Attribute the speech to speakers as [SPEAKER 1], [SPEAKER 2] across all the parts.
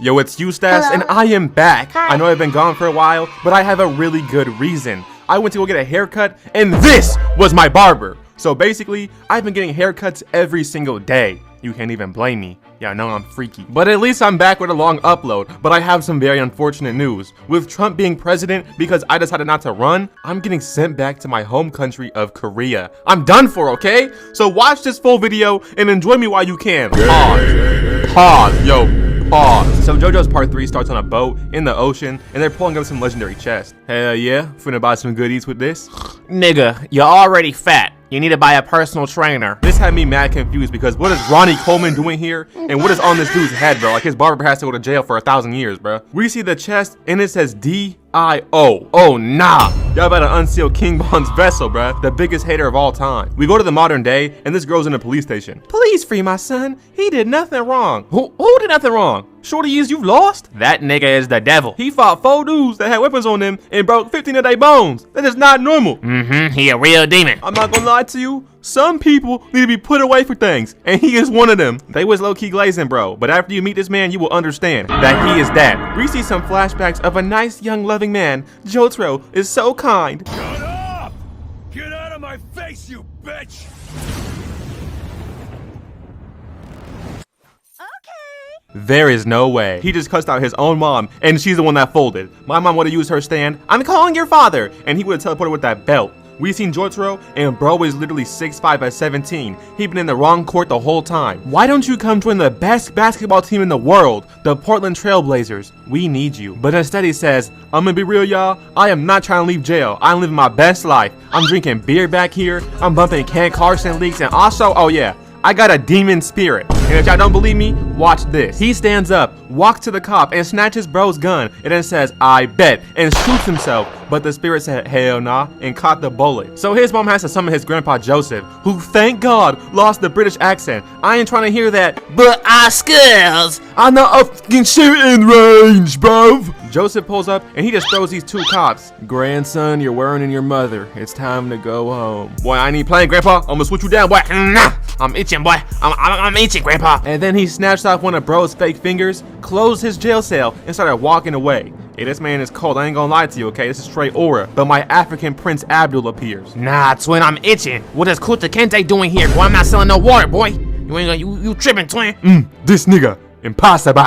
[SPEAKER 1] Yo, it's Joestar, and I am back. I know I've been gone for a while, but I have a really good reason. I went to go get a haircut, and this was my barber. So basically, I've been getting haircuts every single day. You can't even blame me. Yeah, I know I'm freaky. But at least I'm back with a long upload. But I have some very unfortunate news. With Trump being president because I decided not to run, I'm getting sent back to my home country of Korea. I'm done for, okay? So watch this full video and enjoy me while you can. Pause. Yo, pause. So Jojo's part 3 starts on a boat in the ocean and they're pulling up some legendary chests. Hell yeah, finna buy some goodies with this.
[SPEAKER 2] Nigga, you're already fat. You need to buy a personal trainer.
[SPEAKER 1] This had me mad confused because what is Ronnie Coleman doing here? And what is on this dude's head, bro? Like his barber has to go to jail for 1,000 years, bro. We see the chest and it says D-I-O. Oh, nah. Y'all better unseal King Bond's vessel, bro. The biggest hater of all time. We go to the modern day and this girl's in a police station. Please free my son. He did nothing wrong. Who did nothing wrong? Shorty is you've lost?
[SPEAKER 2] That nigga is the devil.
[SPEAKER 1] He fought 4 dudes that had weapons on them and broke 15 of their bones. That is not normal.
[SPEAKER 2] He a real demon.
[SPEAKER 1] I'm not gonna lie to you. Some people need to be put away for things, and he is one of them. They was low-key glazing, bro, but after you meet this man, you will understand that he is that. We see some flashbacks of a nice, young, loving man. Jotaro is so kind.
[SPEAKER 3] Shut up! Get out of my face, you bitch!
[SPEAKER 1] There is no way. He just cussed out his own mom, and she's the one that folded. My mom would have used her stand, "I'm calling your father," and he would have teleported with that belt. We seen Jotaro, and bro is literally 6'5" at 17. He been in the wrong court the whole time. Why don't you come join the best basketball team in the world, the Portland Trail Blazers? We need you. But instead he says, I'm gonna be real, y'all. I am not trying to leave jail. I'm living my best life. I'm drinking beer back here. I'm bumping Ken Carson leaks, and also, oh yeah, I got a demon spirit. And if y'all don't believe me, watch this. He stands up, walks to the cop, and snatches bro's gun, and then says, I bet, and shoots himself. But the spirit said, hell nah, and caught the bullet. So his mom has to summon his grandpa Joseph, who, thank God, lost the British accent. I ain't trying to hear that, but our skills are not a fucking shooting range, bruv. Joseph pulls up, and he just throws these 2 cops. Grandson, you're worrying your mother. It's time to go home. Boy, I ain't even playing, grandpa. I'm gonna switch you down, boy.
[SPEAKER 2] I'm itching, boy. I'm itching, grandpa.
[SPEAKER 1] And then he snatched off one of bro's fake fingers, closed his jail cell, and started walking away. Hey, this man is cold. I ain't gonna lie to you, okay? This is straight aura. But my African Prince Abdul appears.
[SPEAKER 2] Nah, twin, I'm itching. What is Kuta Kente doing here, boy? I'm not selling no water, boy. You ain't gonna, you tripping, twin.
[SPEAKER 1] This nigga. Impossible.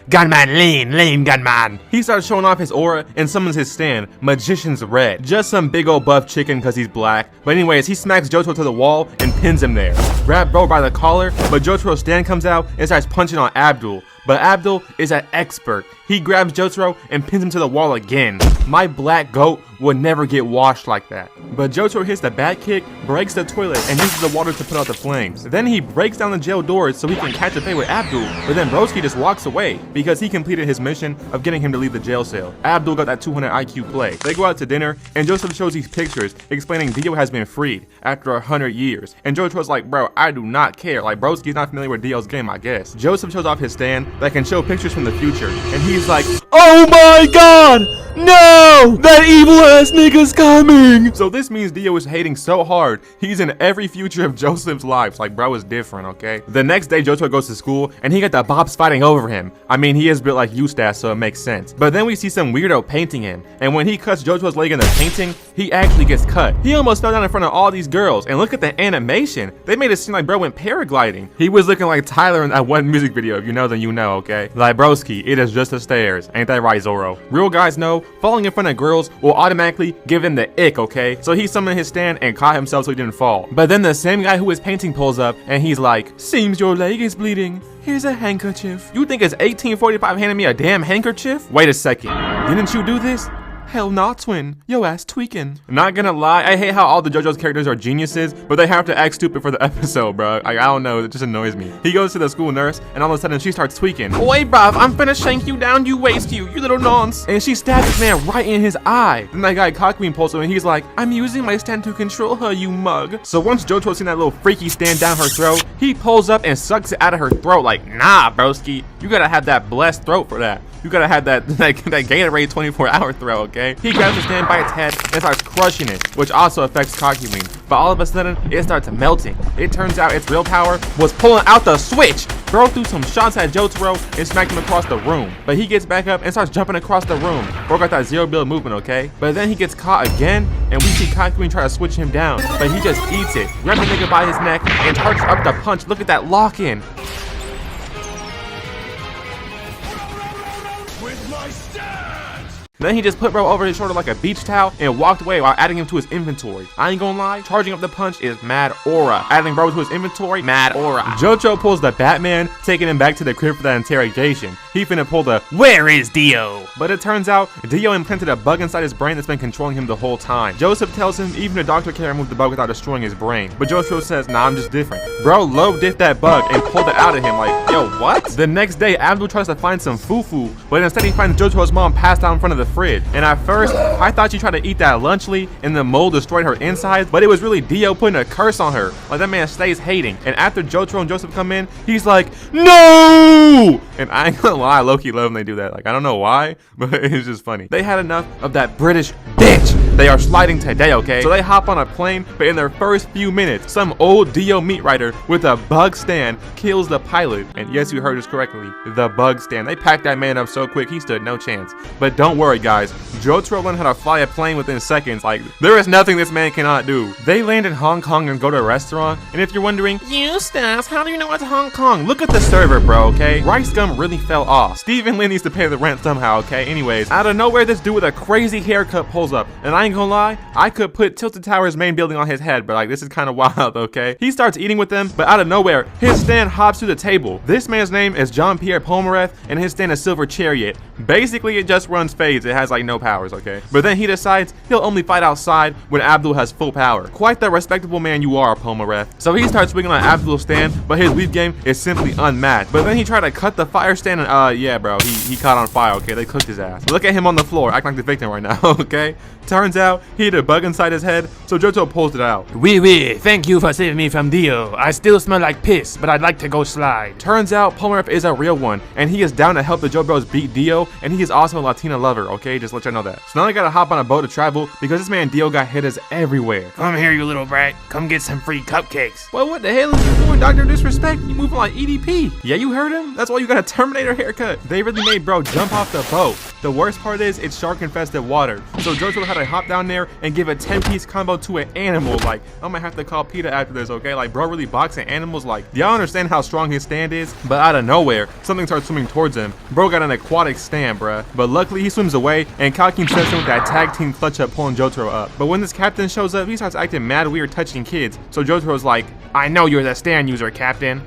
[SPEAKER 2] Gunman, lean gunman.
[SPEAKER 1] He starts showing off his aura and summons his stand, Magician's Red. Just some big old buff chicken cause he's black. But anyways, he smacks Jotaro to the wall and pins him there. Grab bro by the collar, but Jotaro's stand comes out and starts punching on Abdul. But Abdul is an expert. He grabs Jotaro and pins him to the wall again. My black goat would never get washed like that. But Jotaro hits the bat kick, breaks the toilet, and uses the water to put out the flames. Then he breaks down the jail doors so he can catch a fade with Abdul. But then Broski just walks away because he completed his mission of getting him to leave the jail cell. Abdul got that 200 IQ play. They go out to dinner, and Joseph shows these pictures explaining Dio has been freed after 100 years. And Jotaro's like, bro, I do not care. Like, Broski's not familiar with Dio's game, I guess. Joseph shows off his stand that can show pictures from the future, and he's like, oh my god! No! That evil ass nigga's coming! So this means Dio is hating so hard, he's in every future of Joseph's lives. Like, bro is different, okay? The next day, Jotaro goes to school, and he got the Bobs fighting over him. I mean, he is built like Joestar, so it makes sense. But then we see some weirdo painting him, and when he cuts Jotaro's leg in the painting, he actually gets cut. He almost fell down in front of all these girls, and look at the animation. They made it seem like bro went paragliding. He was looking like Tyler in that one music video. If you know, then you know, okay? Like, broski, it is just the stairs. Ain't that right, Zoro? Real guys know, falling in front of girls will automatically give him the ick, okay? So he summoned his stand and caught himself so he didn't fall. But then the same guy who was painting pulls up, and he's like, seems your leg is bleeding. Here's a handkerchief. You think it's 1845 handing me a damn handkerchief? Wait a second. Didn't you do this? Hell nah, twin. Yo ass tweaking. Not gonna lie, I hate how all the JoJo's characters are geniuses, but they have to act stupid for the episode, bro. I don't know, it just annoys me. He goes to the school nurse, and all of a sudden she starts tweaking. Oi, bruv, I'm finna shank you down, you waste you little nonce. And she stabs this man right in his eye. Then that guy Cockbean pulls him, and he's like, I'm using my stand to control her, you mug. So once Jotaro's seen that little freaky stand down her throat, he pulls up and sucks it out of her throat like, nah, broski, You gotta have that blessed throat for that. You gotta have that Gatorade 24-hour throw, okay? He grabs the stand by its head and starts crushing it, which also affects Kakyoin. But all of a sudden, it starts melting. It turns out its real power was pulling out the switch. Bro threw some shots at Jotaro and smacked him across the room. But he gets back up and starts jumping across the room. Bro got that zero build movement, okay? But then he gets caught again, and we see Kakyoin try to switch him down. But he just eats it, grabs the nigga by his neck, and charges up the punch. Look at that lock-in.
[SPEAKER 3] With my stance!
[SPEAKER 1] Then he just put bro over his shoulder like a beach towel and walked away while adding him to his inventory. I ain't gonna lie, charging up the punch is mad aura. Adding bro to his inventory, mad aura. Jojo pulls the Batman, taking him back to the crib for that interrogation. He finna pull the "Where is Dio?" But it turns out Dio implanted a bug inside his brain that's been controlling him the whole time. Joseph tells him even a doctor can't remove the bug without destroying his brain. But Jojo says, nah, I'm just different. Bro low dipped that bug and pulled it out of him like, yo, what? The next day, Abdul tries to find some fufu, but instead he finds Jojo's mom passed out in front of the fridge. And at first, I thought she tried to eat that lunchly and the mold destroyed her insides, but it was really Dio putting a curse on her. Like that man stays hating. And after Jotaro and Joseph come in, he's like, no! And I ain't gonna lie, I low-key love when they do that. Like, I don't know why, but it's just funny. They had enough of that British bitch. They are sliding today, okay? So they hop on a plane, but in their first few minutes, some old Dio meat writer with a bug stand kills the pilot. And yes, you heard us correctly, the bug stand. They packed that man up so quick, he stood no chance. But don't worry, guys. Jotaro learned how to fly a plane within seconds. Like, there is nothing this man cannot do. They land in Hong Kong and go to a restaurant. And if you're wondering, Eustace, how do you know it's Hong Kong? Look at the server, bro, okay? Rice gum really fell off. Stephen Lin needs to pay the rent somehow, okay? Anyways, out of nowhere, this dude with a crazy haircut pulls up. And I ain't gonna lie, I could put Tilted Tower's main building on his head, but like, this is kind of wild, okay? He starts eating with them, but out of nowhere, his stand hops to the table. This man's name is Jean-Pierre Pomereth, and his stand is Silver Chariot. Basically, it just runs fades. It has like no powers, okay? But then he decides he'll only fight outside when Abdul has full power. Quite the respectable man you are, Pomereth. So he starts swinging on Abdul's stand, but his weave game is simply unmatched. But then he tried to cut the fire stand and yeah, bro, he caught on fire, okay? They cooked his ass. Look at him on the floor, acting like the victim right now, okay? Turns out he had a bug inside his head, so Jojo pulls it out.
[SPEAKER 2] Oui, thank you for saving me from Dio. I still smell like piss, but I'd like to go slide.
[SPEAKER 1] Turns out Pomereth is a real one, and he is down to help the Jobros beat Dio, and he is also a Latina lover, okay? Just let you know that. So now they gotta hop on a boat to travel because this man Dio got hitters everywhere.
[SPEAKER 2] Come here, you little brat. Come get some free cupcakes.
[SPEAKER 1] Well, what the hell is you doing, Dr. Disrespect? You moving like EDP. Yeah, you heard him? That's why you got a Terminator haircut. They really made bro jump off the boat. The worst part is it's shark-infested water, so Jojo had to hop down there and give a 10-piece combo to an animal. Like, I'm gonna have to call PETA after this, okay? Like, bro really boxing animals. Like, y'all understand how strong his stand is? But out of nowhere, something starts swimming towards him. Bro got an aquatic stand, bruh. But luckily, he swims away, and Kalkin steps in with that tag team clutch up, pulling Jotaro up. But when this captain shows up, he starts acting mad weird, touching kids. So Jotaro's like, I know you're the stand user, Captain.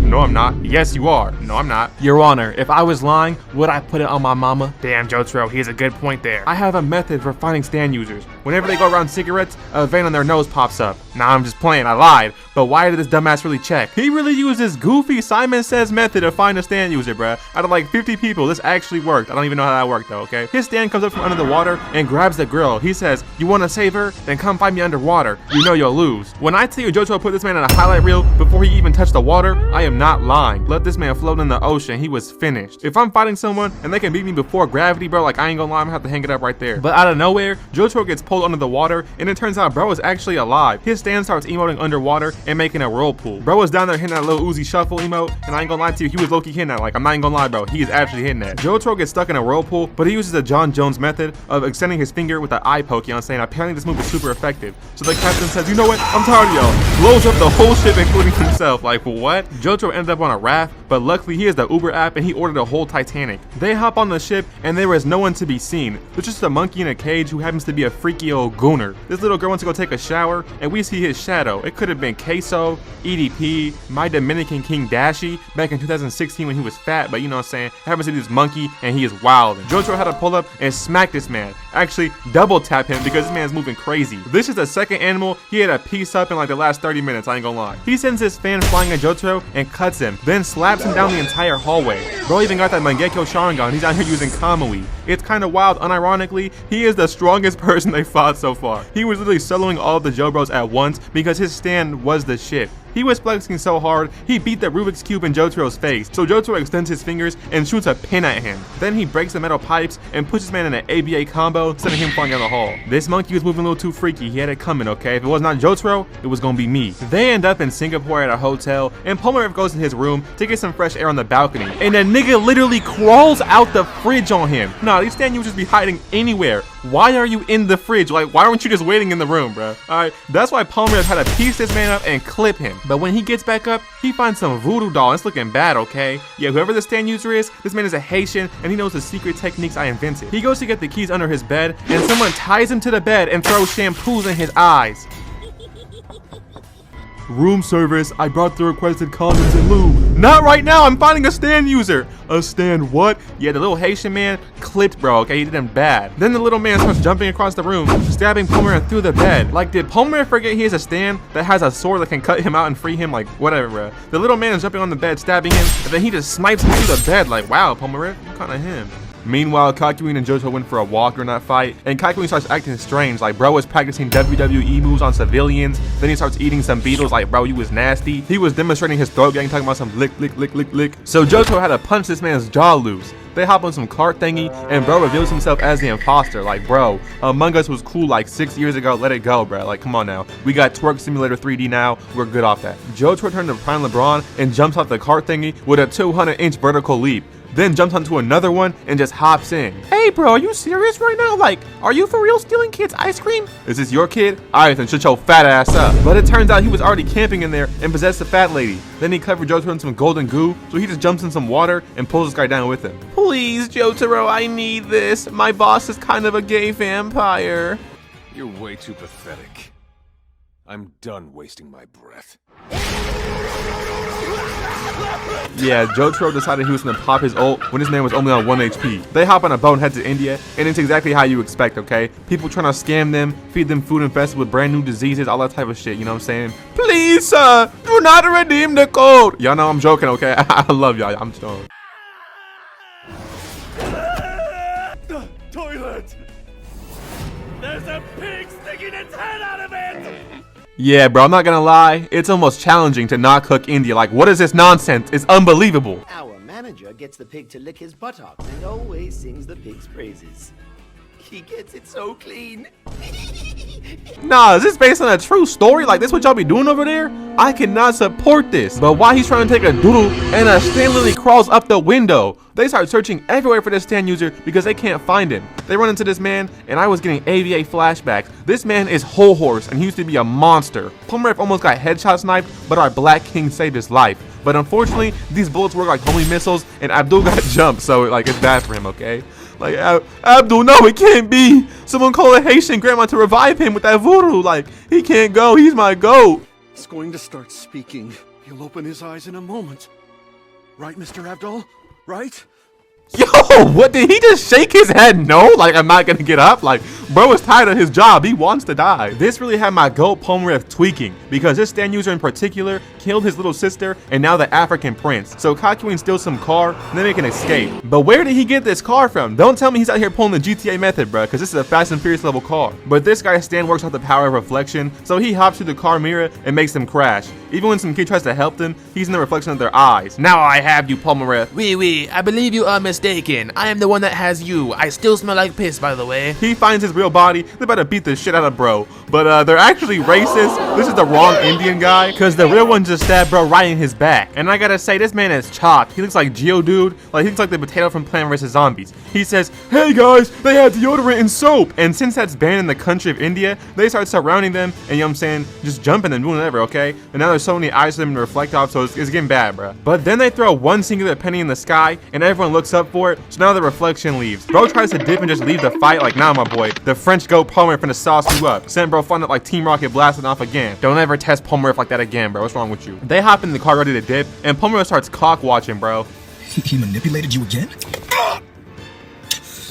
[SPEAKER 1] No, I'm not. Yes, you are. No, I'm not. Your Honor, if I was lying, would I put it on my mama?
[SPEAKER 2] Damn, Jotaro, he has a good point there.
[SPEAKER 1] I have a method for finding stand users. Whenever they go around cigarettes, a vein on their nose pops up. Nah, I'm just playing. I lied. But why did this dumbass really check? He really used this goofy Simon Says method to find a stand user, bruh. Out of like 50 people, this actually worked. I don't even know how that worked though, okay? His stand comes up from under the water and grabs the girl. He says, you want to save her? Then come find me underwater. You know you'll lose. When I tell you Jotaro put this man in a highlight reel before he even touched the water, I am not lying. Let this man float in the ocean. He was finished. If I'm fighting someone and they can beat me before gravity, bro, like I ain't gonna lie, I'm gonna have to hang it up right there. But out of nowhere, Jotaro gets pulled under the water and it turns out bro is actually alive. His stand starts emoting underwater and making a whirlpool. Bro was down there hitting that little Uzi shuffle emote, and I ain't gonna lie to you, he was low-key hitting that. Like, I'm not even gonna lie, bro. He is actually hitting that. Jotaro gets stuck in a whirlpool, but he uses the John Jones method of extending his finger with the eye poke, you know what I'm saying? Apparently this move is super effective. So the captain says, you know what? I'm tired of y'all. Blows up the whole ship, including himself. Like, what? Jotaro ended up on a raft, but luckily he has the Uber app and he ordered a whole Titanic. They hop on the ship, and there is no one to be seen. There's just a monkey in a cage who happens to be a freaky old gooner. This little girl wants to go take a shower, and we see his shadow. It could have been Queso, EDP, my Dominican King Dashi back in 2016 when he was fat, but you know what I'm saying? It happens to be this monkey and he is wild. Jotaro had to pull up and smack this man. Actually, double tap him because this man's moving crazy. This is the second animal he had a piece up in like the last 30 minutes, I ain't gonna lie. He sends his fan flying at Jotaro and cuts him, then slaps him down the entire hallway. Bro even got that Mangekyo Sharingan. He's out here using Kamui. It's kind of wild. Unironically, he is the strongest person they fought so far. He was literally soloing all of the Jobros at once because his stand was the shit. He was flexing so hard, he beat the Rubik's Cube in Jotaro's face, so Jotaro extends his fingers and shoots a pin at him. Then he breaks the metal pipes and puts his man in an ABA combo, sending him flying down the hall. This monkey was moving a little too freaky, he had it coming, okay? If it was not Jotaro, it was gonna be me. They end up in Singapore at a hotel, and Polnareff goes in his room to get some fresh air on the balcony, and a nigga literally crawls out the fridge on him. Nah, these stand users be hiding anywhere. Why are you in the fridge? Like, why aren't you just waiting in the room, bro? Alright, that's why Polnareff had to piece this man up and clip him. But when he gets back up, he finds some voodoo doll. It's looking bad, okay? Yeah, whoever the stand user is, this man is a Haitian, and he knows the secret techniques I invented. He goes to get the keys under his bed, and someone ties him to the bed and throws shampoos in his eyes. Room service, I brought the requested condoms and lube. Not right now, I'm finding a stand user. A stand what? Yeah, the little Haitian man clipped bro, okay, he did him bad. Then the little man starts jumping across the room, stabbing Polnareff through the bed. Like, did Polnareff forget he has a stand that has a sword that can cut him out and free him? Like, whatever, bro. The little man is jumping on the bed, stabbing him, and then he just snipes him through the bed. Like, wow, Polnareff, you kinda him. Meanwhile, Kakyoin and Jojo went for a walk during that fight, and Kakyoin starts acting strange, like bro was practicing WWE moves on civilians, then he starts eating some beetles, like bro, you was nasty. He was demonstrating his throat gang, talking about some lick, lick, lick, lick, lick. So Jojo had to punch this man's jaw loose. They hop on some cart thingy, and bro reveals himself as the imposter. Like, bro, Among Us was cool like 6 years ago, let it go, bro. Like, come on now. We got Twerk Simulator 3D now, we're good off that. Jojo turned to Prime LeBron and jumps off the cart thingy with a 200-inch vertical leap. Then jumps onto another one and just hops in. Hey bro, are you serious right now? Like, are you for real stealing kids' ice cream? Is this your kid? Alright then, shut your fat ass up. But it turns out he was already camping in there and possessed the fat lady. Then he covered Jotaro in some golden goo, so he just jumps in some water and pulls this guy down with him. Please, Jotaro, I need this. My boss is kind of a gay vampire.
[SPEAKER 3] You're way too pathetic. I'm done wasting my breath.
[SPEAKER 1] Yeah, Jotaro decided he was gonna pop his ult when this man was only on 1 HP. They hop on a boat and head to India, and it's exactly how you expect, okay? People trying to scam them, feed them food infested with brand new diseases, all that type of shit, you know what I'm saying? Please, sir, do not redeem the code. Y'all know I'm joking, okay? I love y'all, I'm joking.
[SPEAKER 3] Toilet! There's a pig sticking its head out of it!
[SPEAKER 1] Yeah, bro, I'm not gonna lie. It's almost challenging to not cook India. Like, what is this nonsense? It's unbelievable.
[SPEAKER 4] Our manager gets the pig to lick his buttocks and always sings the pig's praises. He gets it so clean.
[SPEAKER 1] Nah, is this based on a true story? Like, this what y'all be doing over there? I cannot support this. But while he's trying to take a doodle, and a stand literally crawls up the window. They start searching everywhere for this stand user because they can't find him. They run into this man, and I was getting AVA flashbacks. This man is Whole Horse, and he used to be a monster. Polnareff almost got headshot sniped, but our Black King saved his life. But unfortunately, these bullets work like homing missiles, and Abdul got jumped, so like it's bad for him, okay? Like, Abdul, no, it can't be. Someone call a Haitian grandma to revive him with that voodoo. Like, he can't go. He's my goat.
[SPEAKER 3] He's going to start speaking. He'll open his eyes in a moment. Right, Mr. Abdol? Right?
[SPEAKER 1] Yo, what, did he just shake his head no? Like, I'm not gonna get up? Like, bro is tired of his job. He wants to die. This really had my goat Polnareff tweaking, because this stand user in particular killed his little sister and now the African prince. So Kakyoin steals some car and they make an escape. But where did he get this car from? Don't tell me he's out here pulling the GTA method, bro, because this is a Fast and Furious level car. But this guy's stand works off the power of reflection, so he hops through the car mirror and makes them crash. Even when some kid tries to help them, he's in the reflection of their eyes. Now I have you, Polnareff.
[SPEAKER 2] Oui, I believe you are mistaken. I am the one that has you. I still smell like piss, by the way.
[SPEAKER 1] He finds his real body. They're about to beat the shit out of bro. But they're actually racist. This is the wrong Indian guy, because the real one just stabbed bro right in his back. And I gotta say, this man is chopped. He looks like Geodude. Like, he looks like the potato from Plants vs. Zombies. He says, hey guys, they have deodorant and soap. And since that's banned in the country of India, they start surrounding them and, you know what I'm saying, just jumping and doing whatever, okay? And now there's so many eyes for them to reflect off, so it's getting bad, bro. But then they throw one singular penny in the sky and everyone looks up for it, so now the reflection leaves. Bro tries to dip and just leave the fight, like, nah, my boy. The French goat Polnareff finna sauce you up. Sent bro fun up like Team Rocket blasting off again. Don't ever test Polnareff like that again, bro. What's wrong with you? They hop in the car ready to dip, and Polnareff starts cock watching, bro.
[SPEAKER 5] He manipulated you again?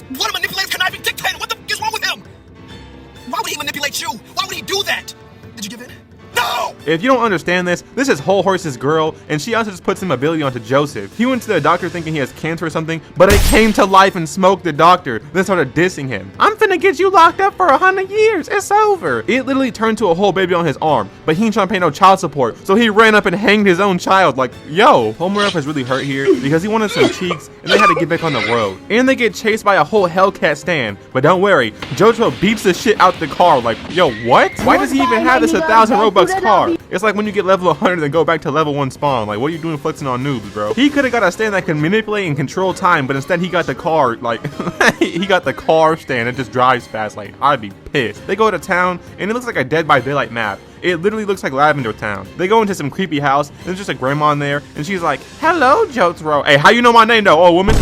[SPEAKER 6] What a manipulative, conniving dictator! What the f is wrong with him? Why would he manipulate you? Why would he do that? Did you give in? No!
[SPEAKER 1] If you don't understand this, this is Whole Horse's girl, and she also just put some ability onto Joseph. He went to the doctor thinking he has cancer or something, but it came to life and smoked the doctor, then started dissing him. I'm finna gonna get you locked up for 100 years. It's over. It literally turned to a whole baby on his arm, but he ain't trying to pay no child support, so he ran up and hanged his own child. Like, yo, Polnareff is really hurt here because he wanted some cheeks and they had to get back on the road. And they get chased by a whole Hellcat stand, but don't worry, Jotaro beats the shit out the car. Like, yo, what? Why does he even have this 1,000 Robux car? It's like when you get level 100 and go back to level 1 spawn. Like, what are you doing flexing on noobs, bro? He could have got a stand that could manipulate and control time, but instead he got the car, like, he got the car stand that just drives fast. Like, I'd be pissed. They go to town, and it looks like a Dead by Daylight map. It literally looks like Lavender Town. They go into some creepy house, and there's just a grandma in there, and she's like, hello, Jotaro. Hey, how you know my name, though, old woman?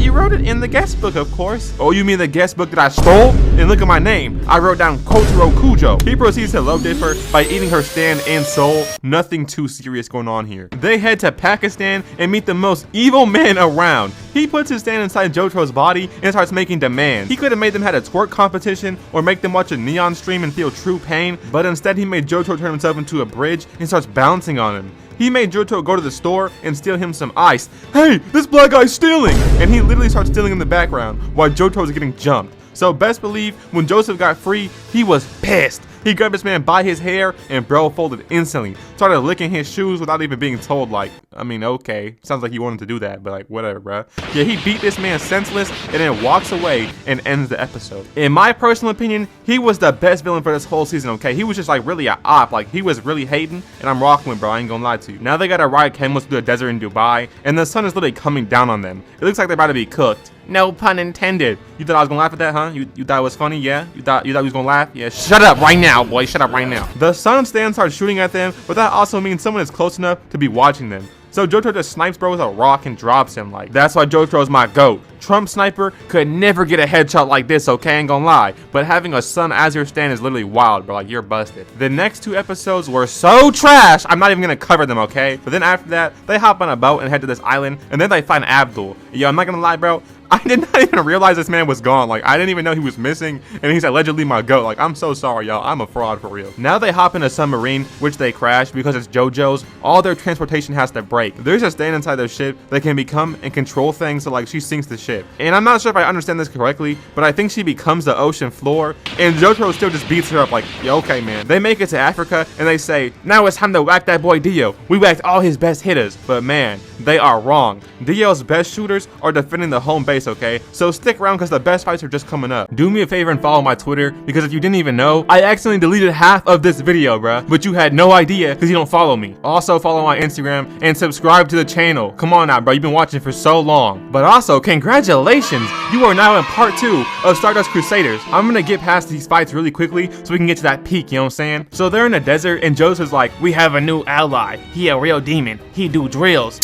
[SPEAKER 1] You wrote it in the guest book, of course. Oh, you mean the guest book that I stole? And look at my name. I wrote down Kotaro Kujo. He proceeds to love Differ by eating her stand and soul. Nothing too serious going on here. They head to Pakistan and meet the most evil man around. He puts his stand inside Jotaro's body and starts making demands. He could have made them had a twerk competition or make them watch a neon stream and feel true pain, but instead he made Jotaro turn himself into a bridge and starts bouncing on him. He made Jotaro go to the store and steal him some ice. Hey, this black guy's stealing! And he literally starts stealing in the background while Jotaro's getting jumped. So best believe when Joseph got free, he was pissed. He grabbed this man by his hair and bro folded instantly. Started licking his shoes without even being told, like, I mean, okay. Sounds like he wanted to do that, but like, whatever, bruh. Yeah, he beat this man senseless and then walks away and ends the episode. In my personal opinion, he was the best villain for this whole season, okay? He was just like really a op. Like, he was really hating, and I'm rocking with, bro. I ain't gonna lie to you. Now they gotta ride camels through the desert in Dubai, and the sun is literally coming down on them. It looks like they're about to be cooked. No pun intended. You thought I was gonna laugh at that, huh? You thought it was funny, yeah? You thought you was gonna laugh? Yeah, shut up right now, boy. Shut up right now. The sun stand starts shooting at them, but that also means someone is close enough to be watching them. So Jotaro just snipes bro with a rock and drops him. Like, that's why Jotaro's my GOAT. Trump sniper could never get a headshot like this, okay? Ain't gonna lie. But having a sun as your stand is literally wild, bro. Like, you're busted. The next 2 episodes were so trash, I'm not even gonna cover them, okay? But then after that, they hop on a boat and head to this island, and then they find Abdul. Yo, I'm not gonna lie, bro. I did not even realize this man was gone. Like, I didn't even know he was missing, and he's allegedly my GOAT. Like, I'm so sorry, y'all. I'm a fraud for real. Now they hop in a submarine, which they crash because it's Jojo's. All their transportation has to break. There's a stand inside their ship that can become and control things, so like she sinks the ship. And I'm not sure if I understand this correctly, but I think she becomes the ocean floor, and Jotaro still just beats her up like, yeah, okay, man. They make it to Africa, and they say, now it's time to whack that boy Dio. We whacked all his best hitters, but man, they are wrong. Dio's best shooters are defending the home base, okay? So stick around because the best fights are just coming up. Do me a favor and follow my Twitter, because if you didn't even know, I accidentally deleted half of this video, bruh, but you had no idea because you don't follow me. Also follow my Instagram and subscribe to the channel. Come on now, bro, you've been watching for so long. But also, congratulations, you are now in part 2 of Stardust Crusaders. I'm gonna get past these fights really quickly so we can get to that peak, you know what I'm saying? So they're in the desert and Joseph's like, we have a new ally. He a real demon. He do drills.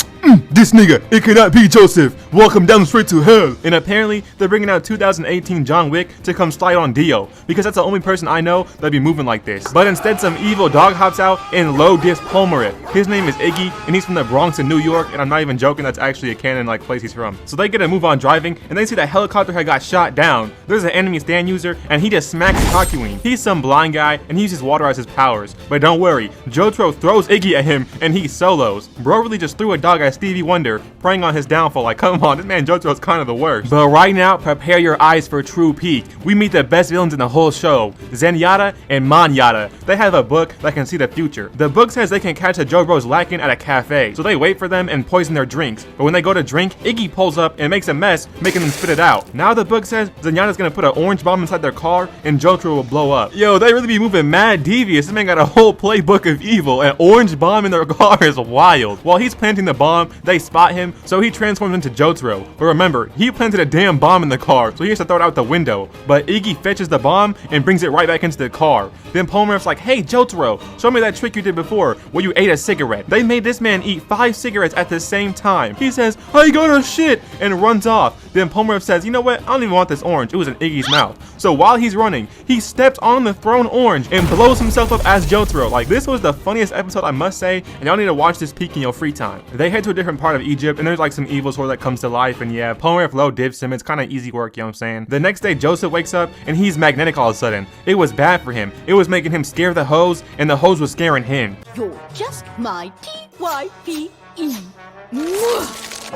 [SPEAKER 5] This nigga, it cannot be Joseph. Walk him down straight to hell.
[SPEAKER 1] And apparently, they're bringing out 2018 John Wick to come slide on Dio, because that's the only person I know that'd be moving like this. But instead, some evil dog hops out and low dips Polnareff. His name is Iggy, and he's from the Bronx in New York, and I'm not even joking, that's actually a canon like place he's from. So they get to move on driving, and they see that helicopter had got shot down. There's an enemy stand user, and he just smacks Hakuin. He's some blind guy, and he uses water as his powers. But don't worry, Jotaro throws Iggy at him, and he solos. Bro really just threw a dog at Stevie Wonder, preying on his downfall. Like, come on, this man Jotaro's kind of the worst. But right now, prepare your eyes for true peak. We meet the best villains in the whole show, Zenyatta and Manyata. They have a book that can see the future. The book says they can catch a Jojo's lacking at a cafe, so they wait for them and poison their drinks. But when they go to drink, Iggy pulls up and makes a mess, making them spit it out. Now the book says Zenyatta's gonna put an orange bomb inside their car and Jotaro will blow up. Yo, they really be moving mad devious. This man got a whole playbook of evil. An orange bomb in their car is wild. While he's planting the bomb, they spot him, so he transforms into Jotaro. But remember, he planted a damn bomb in the car, so he has to throw it out the window. But Iggy fetches the bomb and brings it right back into the car. Then Polnareff's like, hey Jotaro, show me that trick you did before, where you ate a cigarette. They made this man eat 5 cigarettes at the same time. He says, I got a shit, and runs off. Then Polnareff says, you know what, I don't even want this orange, it was in Iggy's mouth. So while he's running, he steps on the thrown orange and blows himself up as Jotaro. Like, this was the funniest episode, I must say, and y'all need to watch this peak in your free time. They head to a different part of Egypt, and there's like some evil sword that comes to life, and yeah, Polnareff low dips him. It's kind of easy work, you know what I'm saying? The next day, Joseph wakes up, and he's magnetic all of a sudden. It was bad for him. It was making him scare the hoes, and the hoes was scaring him.
[SPEAKER 7] You're just my TYPE.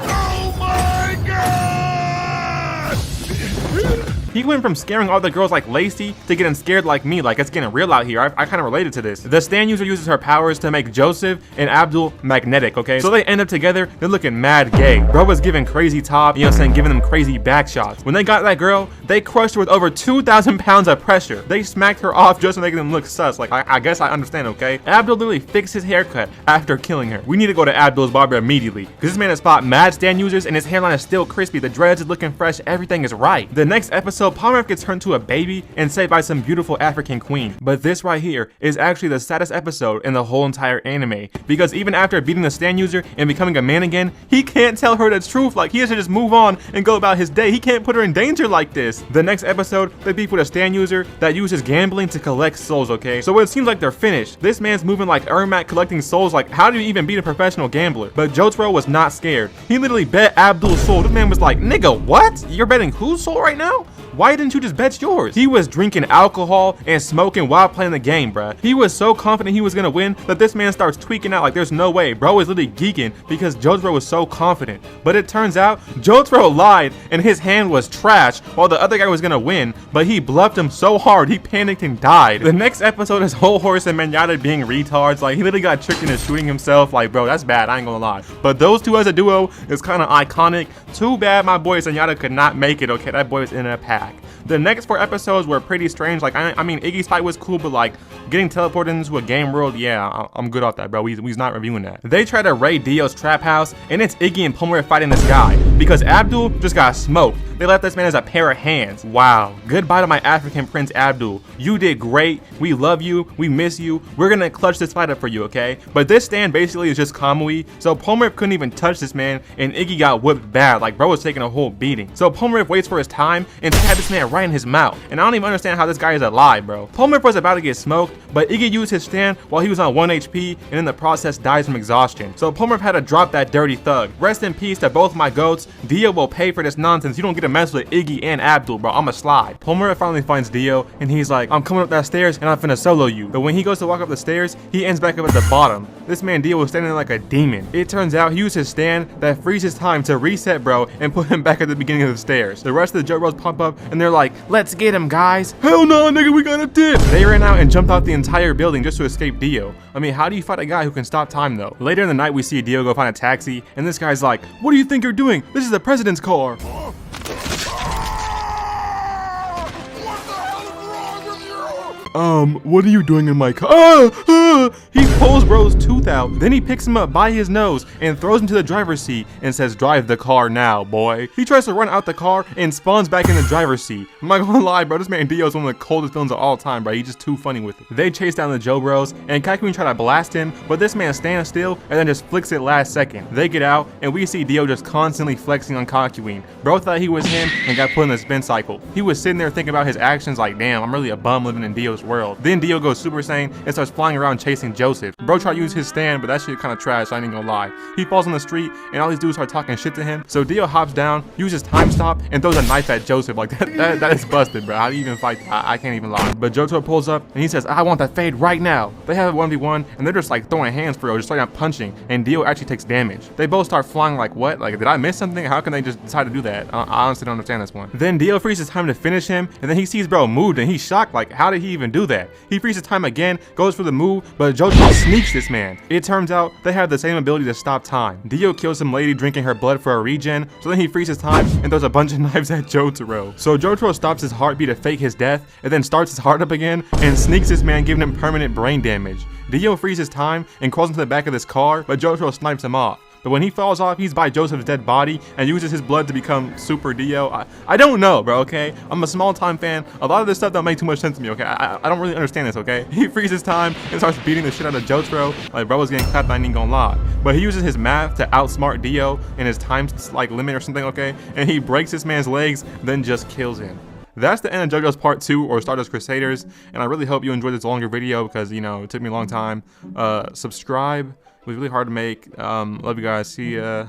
[SPEAKER 3] Oh my God!
[SPEAKER 1] He went from scaring all the girls like Lacey to getting scared like me, like it's getting real out here. I kind of related to this. The stand user uses her powers to make Joseph and Abdul magnetic, okay? So they end up together, they're looking mad gay. Bro was giving crazy top, you know what I'm saying, giving them crazy back shots. When they got that girl, they crushed her with over 2,000 pounds of pressure. They smacked her off just to make them look sus. Like, I guess I understand, okay? Abdul literally fixed his haircut after killing her. We need to go to Abdul's barber immediately, because this man has fought mad stand users and his hairline is still crispy, the dreads is looking fresh, everything is right. The next episode, Palmref gets turned to a baby and saved by some beautiful African queen. But this right here is actually the saddest episode in the whole entire anime, because even after beating the stand user and becoming a man again, he can't tell her the truth. Like, he has to just move on and go about his day. He can't put her in danger like this. The next episode, they beef with a stand user that uses gambling to collect souls, okay? So it seems like they're finished. This man's moving like Ermac collecting souls. Like, how do you even beat a professional gambler? But Jotaro was not scared. He literally bet Abdul's soul. This man was like, nigga, what? You're betting whose soul right now? Why didn't you just bet yours? He was drinking alcohol and smoking while playing the game, bruh. He was so confident he was gonna win that this man starts tweaking out like there's no way. Bro was literally geeking because Jotaro was so confident. But it turns out Jotaro lied and his hand was trash while the other guy was gonna win, but he bluffed him so hard he panicked and died. The next episode is Whole Horse and Manyatta being retards. Like, he literally got tricked into shooting himself. Like, bro, that's bad, I ain't gonna lie. But those two as a duo is kind of iconic. Too bad my boy Manyatta could not make it, okay? That boy was in a pack. The next 4 episodes were pretty strange. Like, I mean, Iggy's fight was cool, but like getting teleported into a game world, yeah, I'm good off that, bro. We's not reviewing that. They try to raid Dio's trap house, and it's Iggy and Palmref fighting this guy because Abdul just got smoked. They left this man as a pair of hands. Wow. Goodbye to my African prince Abdul. You did great. We love you. We miss you. We're gonna clutch this fight up for you, okay? But this stand basically is just Kamui, so Palmref couldn't even touch this man, and Iggy got whipped bad. Like, bro was taking a whole beating. So Palmref waits for his time and stabbed this man right in his mouth. And I don't even understand how this guy is alive, bro. Palmref was about to get smoked, but Iggy used his stand while he was on 1 HP, and in the process dies from exhaustion. So Palmref had to drop that dirty thug. Rest in peace to both my goats. Dio will pay for this nonsense. You don't get to mess with Iggy and Abdul, bro. I'ma slide. Palmref finally finds Dio, and he's like, I'm coming up that stairs, and I'm finna solo you. But when he goes to walk up the stairs, he ends back up at the bottom. This man Dio was standing there like a demon. It turns out he used his stand that freezes time to reset bro and put him back at the beginning of the stairs. The rest of the Jojos pop up, and they're like, let's get him, guys.
[SPEAKER 5] Hell no, nigga, we got a dip.
[SPEAKER 1] They ran out and jumped out the entire building just to escape Dio. I mean, how do you fight a guy who can stop time though? Later in the night, we see Dio go find a taxi, and this guy's like, what do you think you're doing? This is the president's car.
[SPEAKER 5] What are you doing in my car?
[SPEAKER 1] He pulls bro's tooth out, then he picks him up by his nose and throws him to the driver's seat and says, drive the car now, boy. He tries to run out the car and spawns back in the driver's seat. I'm not gonna lie, bro, this man Dio is one of the coldest villains of all time, bro. He's just too funny with it. They chase down the Joe bros, and Kakyoin try to blast him, but this man stands still and then just flicks it last second. They get out, and we see Dio just constantly flexing on Kakyoin. Bro thought he was him and got put in the spin cycle. He was sitting there thinking about his actions like, damn, I'm really a bum living in Dio's world. Then Dio goes Super Saiyan and starts flying around chasing Joseph. Bro tried to use his stand, but that shit kind of trash, I ain't gonna lie. He falls on the street, and all these dudes start talking shit to him, so Dio hops down, uses time stop, and throws a knife at Joseph. Like, that is busted, bro. How do you even fight? I can't even lie. But Jotaro pulls up, and he says, I want that fade right now. They have a 1v1, and they're just like throwing hands for real, just starting out punching, and Dio actually takes damage. They both start flying like, what? Like, did I miss something? How can they just decide to do that? I honestly don't understand this one. Then Dio freezes time to finish him, and then he sees bro moved, and he's shocked, like, how did he even do that? He freezes time again, goes for the move, but Jojo sneaks this man. It turns out they have the same ability to stop time. Dio kills some lady drinking her blood for a regen, so then he freezes time and throws a bunch of knives at Jotaro. So Jotaro stops his heartbeat to fake his death, and then starts his heart up again, and sneaks this man, giving him permanent brain damage. Dio freezes time and crawls into the back of this car, but Jotaro snipes him off. But when he falls off, he's by Joseph's dead body and uses his blood to become Super Dio. I don't know, bro, okay? I'm a small time fan. A lot of this stuff don't make too much sense to me, okay? I don't really understand this, okay? He freezes time and starts beating the shit out of Jotaro. Like, bro was getting clapped, I ain't gonna lie. But he uses his math to outsmart Dio in his time, like, limit or something, okay? And he breaks this man's legs, then just kills him. That's the end of JoJo's Part 2 or Stardust Crusaders, and I really hope you enjoyed this longer video because, you know, it took me a long time. Subscribe. It was really hard to make. Love you guys. See ya.